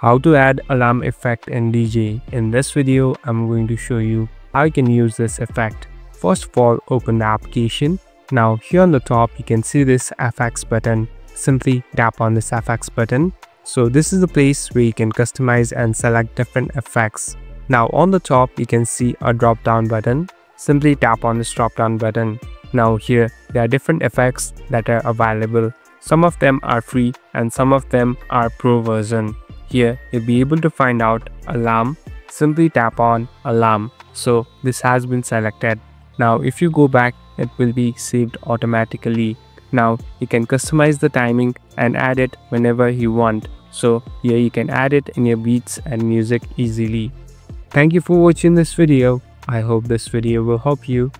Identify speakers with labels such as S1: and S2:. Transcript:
S1: How to add alarm effect in DJ. In this video, I'm going to show you how you can use this effect. First of all, open the application. Now here on the top, you can see this FX button. Simply tap on this FX button. So this is the place where you can customize and select different effects. Now on the top, you can see a drop down button. Simply tap on this drop down button. Now here, there are different effects that are available. Some of them are free and some of them are pro version. Here, you'll be able to find out alarm. Simply tap on alarm. So this has been selected. Now if you go back, it will be saved automatically. Now you can customize the timing and add it whenever you want. So here you can add it in your beats and music easily. Thank you for watching this video. I hope this video will help you.